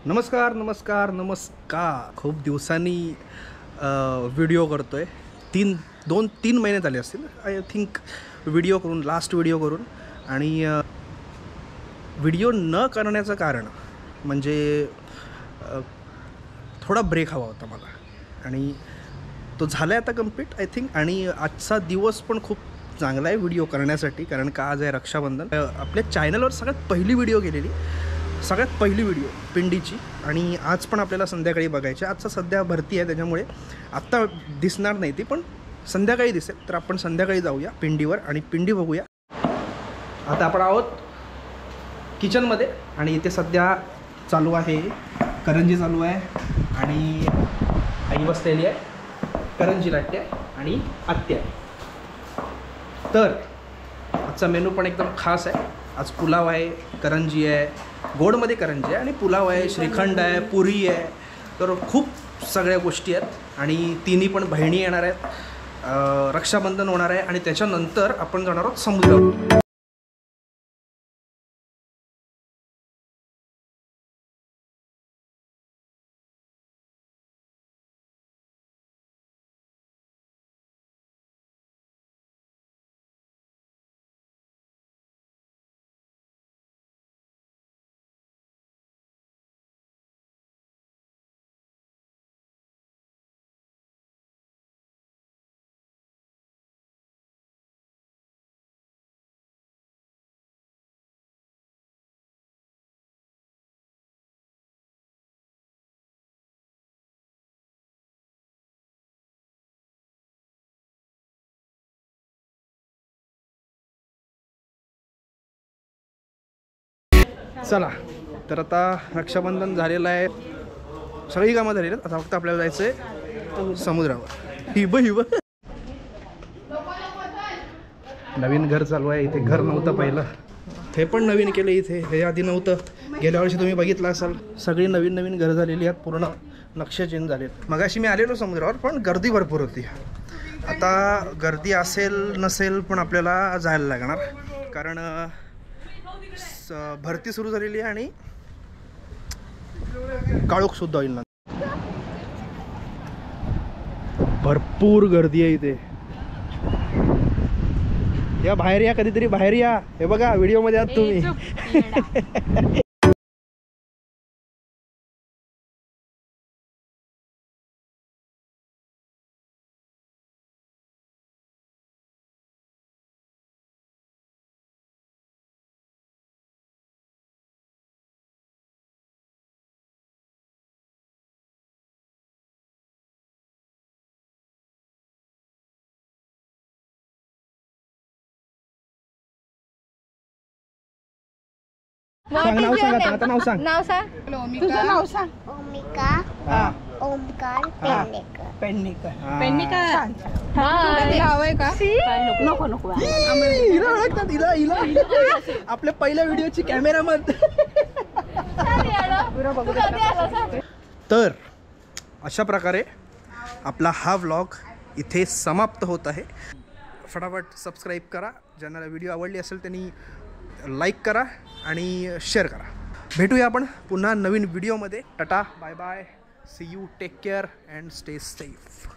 नमस्कार नमस्कार नमस्कार. खूप दिवसांनी व्हिडिओ करतो आहे. 3 महिने झाले असतील आय थिंक व्हिडिओ करून, लास्ट व्हिडिओ करून. आणि व्हिडिओ न करण्याचं कारण म्हणजे थोडा ब्रेक हवा होता मला आणि तो झाला आहे आता कंप्लीट आय थिंक. आणि आजचा दिवस पण खूप चांगला आहे व्हिडिओ करण्यासाठी, कारण का आज आहे रक्षाबंधन. आपल्या चॅनलवर सगळ्यात पहिली व्हिडिओ केलेली, सगळ्यात पहिली व्हिडिओ पिंडीची, आणि आज पण आपल्याला संध्याकाळी बघायची. आजचा सध्या भरती आहे त्याच्यामुळे आत्ता दिसणार नाही ती, पण संध्याकाळी दिसेल. तर आपण संध्याकाळी जाऊया पिंडीवर आणि पिंडी बघूया. आता आपण आहोत किचनमध्ये आणि इथे सध्या चालू आहे करंजी चालू आहे आणि आई बसलेली आहे, करंजी लाटते आणि आत्या आहे. तर आजचा मेनू पण एकदम खास आहे. आज पुलाव आहे, करंजी आहे, गोडमध्ये करंजी आहे आणि पुलाव आहे, श्रीखंड आहे, पुरी आहे. तर खूप सगळ्या गोष्टी आहेत आणि तिन्ही पण बहिणी येणार आहेत. रक्षाबंधन होणार आहे आणि त्याच्यानंतर आपण जाणार आहोत समुद्रावर. चला, तर आता रक्षाबंधन झालेलं आहे, सगळी कामं झालेली आहेत. आता फक्त आपल्याला जायचं आहे समुद्रावर. हिब नवीन घर चालू आहे इथे. घर नव्हतं पहिलं, हे पण नवीन केलं इथे, हे आधी नव्हतं. गेल्या वर्षी तुम्ही बघितलं असाल, सगळी नवीन नवीन घरं झालेली आहेत, पूर्ण नक्षे चेंज झालेत. मगाशी मी आलेलो समुद्रावर, पण गर्दी भरपूर होती. आता गर्दी असेल नसेल पण आपल्याला जायला लागणार, कारण भरती सुरू झालेली आहे आणि काळोख सुद्धा होईल ना. भरपूर गर्दी आहे इथे. या बाहेर या, कधीतरी बाहेर या. हे बघा व्हिडिओ मध्ये आहात तुम्ही. सांग नाव, सांग आता नाव सांग. नाव सांग. तुझं नाव सांग. ओमिका. हा. ओमकार पेडणेकर. पेडणेकर. पेडणेकर. नाव आहे का? नको नको. हिला ओळखतात, हिला आपल्या पहिल्या व्हिडिओची कॅमेरामन. तर अशा प्रकारे आपला हा व्लॉग इथे समाप्त होत आहे. फटाफट सबस्क्राईब करा, ज्यांना व्हिडिओ आवडली असेल त्यांनी लाईक करा आणि शेअर करा. भेटूया आपण पुन्हा नवीन व्हिडिओमध्ये. Tata, bye bye, see you, take care and stay safe.